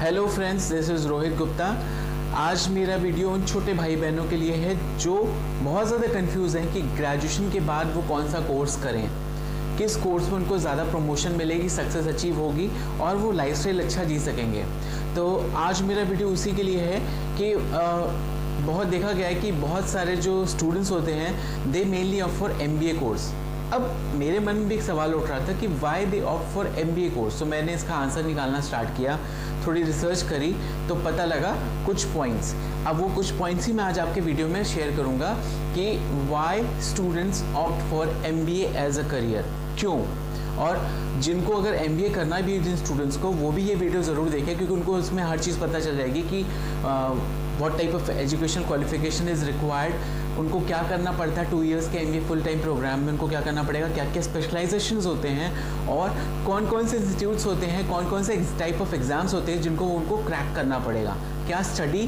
Hello friends, this is Rohit Gupta. आज मेरा video उन छोटे भाई बहनों के लिए है जो बहुत ज़्यादा कंफ्यूज हैं कि ग्रेजुएशन के बाद वो कौन सा कोर्स करें, किस कोर्स में उनको ज़्यादा प्रमोशन मिलेगी, सक्सेस अचीव होगी और वो लाइफस्टाइल अच्छा जी सकेंगे। तो आज मेरा वीडियो उसी के लिए है कि बहुत देखा गया है कि बहुत सारे जो स्टूडेंट्स होते हैं दे mainly opt for MBA course. अब मेरे मन में भी एक सवाल उठ रहा था कि why they opt for MBA course. तो मैंने इसका आंसर निकालना स्टार्ट किया, थोड़ी रिसर्च करी तो पता लगा कुछ पॉइंट्स। अब वो कुछ पॉइंट्स ही मैं आज आपके वीडियो में शेयर करूंगा कि why students opt for MBA as a career, क्यों। और जिनको अगर MBA करना भी है जिन स्टूडेंट्स को, वो भी ये वीडियो ज़रूर देखें क्योंकि उनको उसमें हर चीज़ पता चल जाएगी कि what type of education qualification is required, उनको क्या करना पड़ता है 2 इयर्स के MBA फुल टाइम प्रोग्राम में, उनको क्या करना पड़ेगा, क्या क्या स्पेशलाइजेशंस होते हैं और कौन कौन से इंस्टीट्यूट्स होते हैं, कौन कौन से टाइप ऑफ एग्ज़ाम्स होते हैं जिनको उनको क्रैक करना पड़ेगा, क्या स्टडी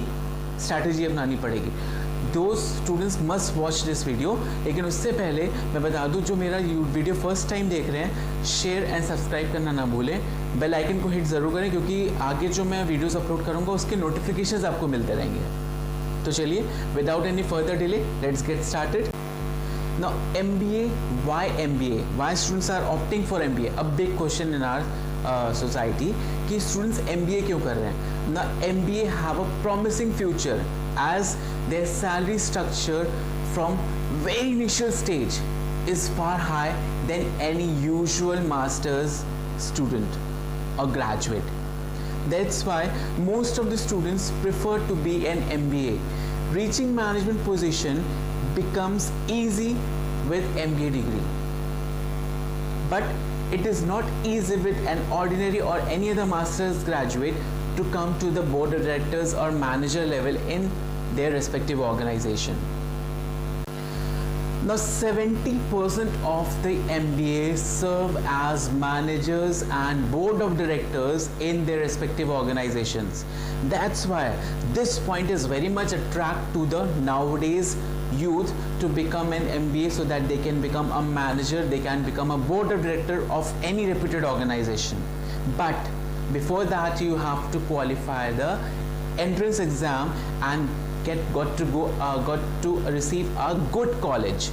स्ट्रैटेजी अपनानी पड़ेगी। दो students must watch this video. लेकिन उससे पहले मैं बता दूं, जो मेरा वीडियो फर्स्ट टाइम देख रहे हैं, शेयर एंड सब्सक्राइब करना ना भूलें, बेल आइकन को हिट ज़रूर करें क्योंकि आगे जो मैं वीडियोस अपलोड करूंगा उसके नोटिफिकेशंस आपको मिलते रहेंगे। तो चलिए, without any further delay, let's get started. Now MBA, why MBA? Why students are opting for MBA? A big question in our society कि students MBA क्यों कर रहे हैं। Now MBA have a promising future as their salary structure from very initial stage is far high than any usual master's student or graduate. That's why most of the students prefer to be an MBA. Reaching management position becomes easy with MBA degree, but it is not easy with an ordinary or any other master's graduate to come to the board of directors or manager level in their respective organization. Now 70% of the MBA serve as managers and board of directors in their respective organizations. That's why this point is very much attract to the nowadays youth to become an MBA so that they can become a manager, they can become a board of director of any reputed organization. But before that you have to qualify the entrance exam and got to receive a good college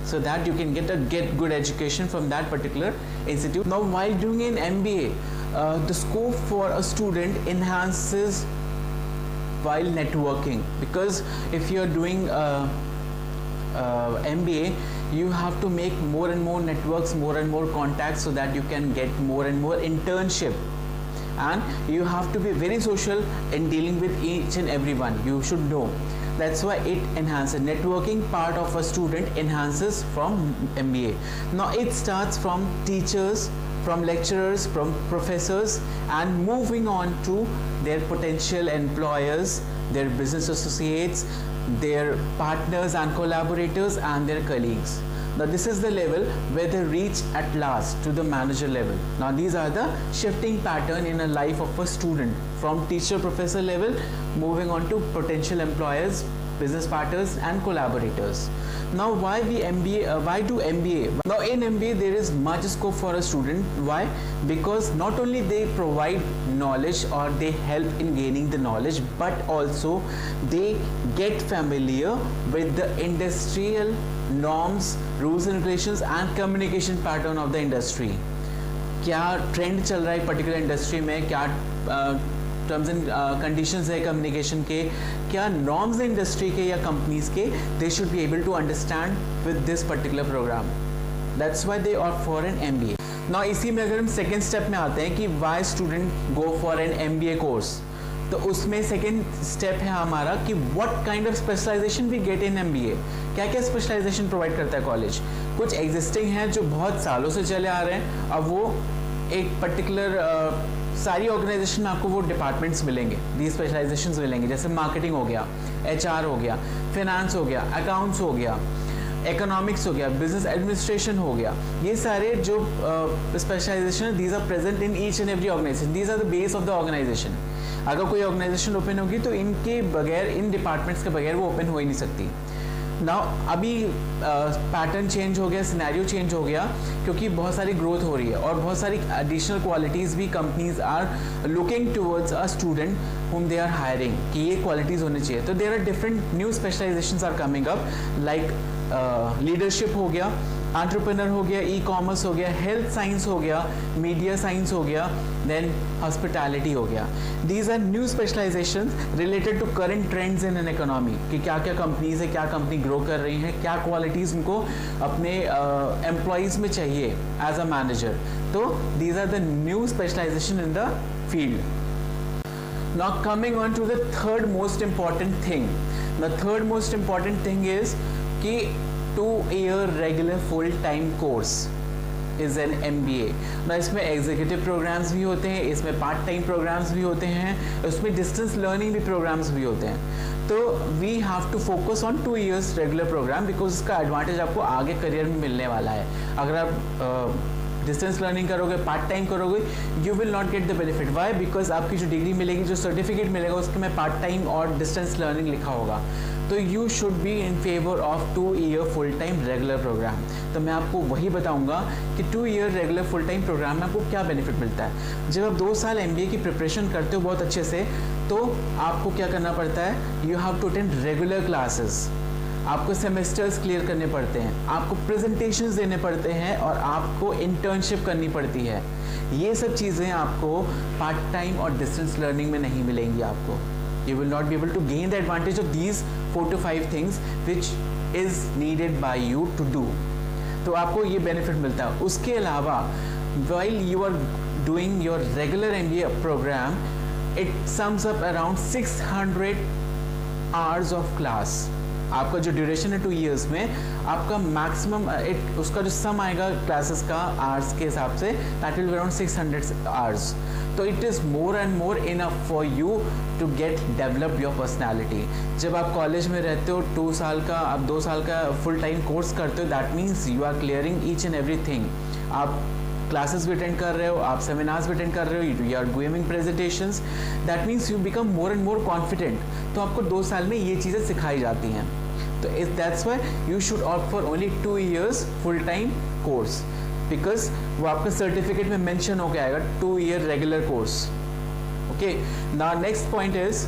so that you can get good education from that particular institute. Now while doing an MBA, the scope for a student enhances while networking, because if you are doing MBA, you have to make more and more networks, more and more contacts so that you can get more and more internship, and you have to be very social in dealing with each and everyone. You should know. That's why it enhances networking part of a student, enhances from MBA. Now it starts from teachers, from lecturers, from professors, and moving on to their potential employers, their business associates, their partners and collaborators, and their colleagues. Now this is the level where they reach at last to the manager level. Now these are the shifting pattern in a life of a student, from teacher professor level moving on to potential employers, business partners and collaborators. Now why do MBA? Now in MBA there is much scope for a student. Why? Because not only they provide knowledge or they help in gaining the knowledge, but also they get familiar with the industrial norms, rules and regulations and communication pattern of the industry. क्या trend चल रहा है particular industry में, क्या terms and conditions है communication के, क्या norms है इंडस्ट्री के या कंपनीज के, they should be able to understand with this particular programme. That's why they opt for an MBA. नाउ इसी में अगर हम सेकेंड स्टेप में आते हैं कि why student go for an MBA course, तो उसमें सेकेंड स्टेप है हमारा कि what kind of specialisation we get in MBA. क्या क्या स्पेशलाइजेशन प्रोवाइड करता है कॉलेज. कुछ एग्जिस्टिंग हैं जो बहुत सालों से चले आ रहे हैं, अब वो एक पर्टिकुलर सारी ऑर्गेनाइजेशन में आपको वो डिपार्टमेंट्स मिलेंगे, दी स्पेशलाइजेशंस मिलेंगे, जैसे मार्केटिंग हो गया, HR हो गया, फाइनेंस हो गया, अकाउंट्स हो गया, इकोनॉमिक्स हो गया, बिजनेस एडमिनिस्ट्रेशन हो गया. ये सारे जो specialisation these are present in each and every organisation. These are the base of the organisation. अगर कोई ऑर्गेनाइजेशन ओपन होगी तो इनके बगैर, इन डिपार्टमेंट्स के बगैर वो ओपन हो ही नहीं सकती. नाउ अभी पैटर्न चेंज हो गया, सिनेरियो चेंज हो गया, क्योंकि बहुत सारी ग्रोथ हो रही है और बहुत सारी एडिशनल क्वालिटीज़ भी companies are looking towards a student whom they are hiring कि ये क्वालिटीज़ होनी चाहिए. तो there are different new specialisations are coming up, like leadership हो गया, एंटरप्रेन्योर हो गया, ई कॉमर्स हो गया, हेल्थ साइंस हो गया, मीडिया साइंस हो गया, देन हॉस्पिटैलिटी हो गया. These are new specialisations related to current trends in an economy कि क्या क्या कंपनीज है, क्या कंपनी ग्रो कर रही हैं, क्या क्वालिटीज़ उनको अपने एम्प्लॉयज़ में चाहिए एज अ मैनेजर. तो these are the new specialisation in the field. Now coming on to the third most important thing. The third most important thing is कि 2-year regular full-time course is an MBA. ना इसमें executive programmes भी होते हैं, इसमें part time programmes भी होते हैं, उसमें डिस्टेंस लर्निंग भी प्रोग्राम्स भी होते हैं. तो we have to focus on 2 years regular programme because इसका एडवांटेज आपको आगे करियर में मिलने वाला है. अगर आप डिस्टेंस लर्निंग करोगे, पार्ट टाइम करोगे, you will not get the benefit. Why? Because आपकी जो डिग्री मिलेगी, जो सर्टिफिकेट मिलेगा, उसके में पार्ट टाइम और डिस्टेंस लर्निंग लिखा होगा. तो you should be in favour of 2 year full time regular programme. तो मैं आपको वही बताऊंगा कि 2 year regular full time programme में आपको क्या बेनिफिट मिलता है. जब आप 2 साल MBA की प्रिपरेशन करते हो बहुत अच्छे से, तो आपको क्या करना पड़ता है, you have to attend regular classes, आपको सेमेस्टर्स क्लियर करने पड़ते हैं, आपको प्रेजेंटेशंस देने पड़ते हैं और आपको इंटर्नशिप करनी पड़ती है. ये सब चीज़ें आपको पार्ट टाइम और डिस्टेंस लर्निंग में नहीं मिलेंगी. आपको you will not be able to gain the advantage of these 4 to 5 things which is needed by you to do. तो आपको ये बेनिफिट मिलता है. उसके अलावा while you are doing your regular MBA programme, it sums up around 600 hours of class. आपका जो duration है 2 years में, आपका मैक्सिमम उसका जो सम आएगा क्लासेस का आवर्स के हिसाब से, that will be around 600 hours. तो it is more and more enough for you to get develop your personality. जब आप कॉलेज में रहते हो 2 साल का, आप 2 साल का फुल टाइम कोर्स करते हो, that means you are clearing each and every thing. आप क्लासेस भी अटेंड कर रहे हो, आप सेमिनार्स भी अटेंड कर रहे हो, you are giving presentations, that means you become more and more confident. तो आपको 2 साल में ये चीज़ें सिखाई जाती हैं. तो that's why you should opt for only 2 years full time course, because वो आपका सर्टिफिकेट में मेंशन होकर आएगा 2 year regular course. Okay, now next point is,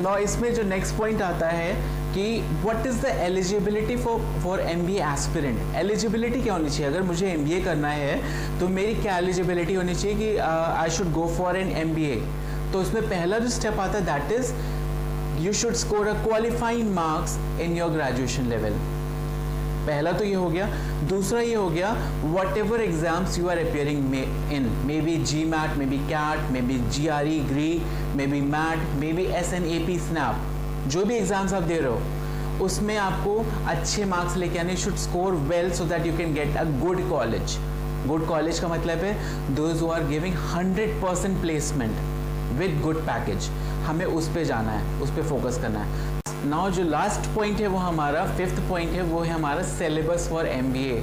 now इसमें जो नेक्स्ट पॉइंट आता है कि what is the eligibility for MBA aspirant. Eligibility क्या होनी चाहिए? अगर मुझे MBA करना है तो मेरी क्या एलिजिबिलिटी होनी चाहिए कि I should go for an MBA. तो उसमें पहला जो स्टेप आता है, that is you should score a qualifying marks in your graduation level. पहला तो ये हो गया. दूसरा ये हो गया, whatever exams you are appearing in, maybe GMAT, maybe CAT, maybe GRE, GRE, maybe MAT, maybe SNAP, SNAP, जो भी एग्जाम्स आप दे रहे हो, उसमें आपको अच्छे मार्क्स लेके आने. Should score well so that you can get a good college. Good college का मतलब है those who are giving 100% placement with good package. हमें उस पे जाना है, उस पे फोकस करना है. नाउ जो लास्ट पॉइंट है वो हमारा 5th पॉइंट है, वो है हमारा सिलेबस फॉर MBA.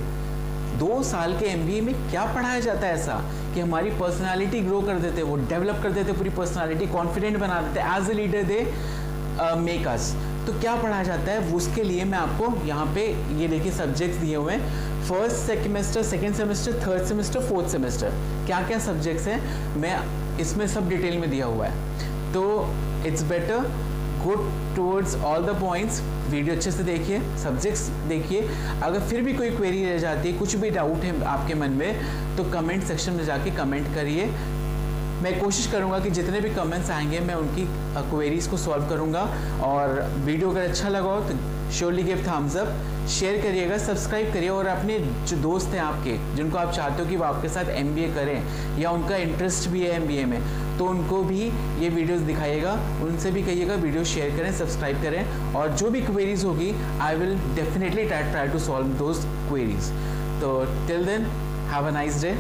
2 साल के MBA में क्या पढ़ाया जाता है ऐसा कि हमारी पर्सनालिटी ग्रो कर देते, वो डेवलप कर देते, पूरी पर्सनालिटी कॉन्फिडेंट बना देते, as a leader they make us. तो क्या पढ़ाया जाता है, उसके लिए मैं आपको यहाँ पे ये देखिए सब्जेक्ट्स दिए हुए हैं. First semester, second semester, third semester, fourth semester, क्या क्या सब्जेक्ट्स हैं मैं इसमें सब डिटेल में दिया हुआ है. तो it's better go towards all the points. Video अच्छे से देखिए, सब्जेक्ट्स देखिए. अगर फिर भी कोई क्वेरी रह जाती है, कुछ भी डाउट है आपके मन में, तो कमेंट सेक्शन में जाके कमेंट करिए. मैं कोशिश करूंगा कि जितने भी कमेंट्स आएंगे मैं उनकी क्वेरीज़ को सॉल्व करूंगा. और वीडियो अगर अच्छा लगा हो तो surely give Thums up, share करिएगा, सब्सक्राइब करिए. और अपने जो दोस्त हैं आपके, जिनको आप चाहते हो कि वो आपके साथ MBA करें या उनका इंटरेस्ट भी है MBA में, तो उनको भी ये वीडियोस दिखाइएगा, उनसे भी कहिएगा वीडियो शेयर करें, सब्सक्राइब करें. और जो भी क्वेरीज होगी I will definitely try to solve those queries. तो till then have a nice day.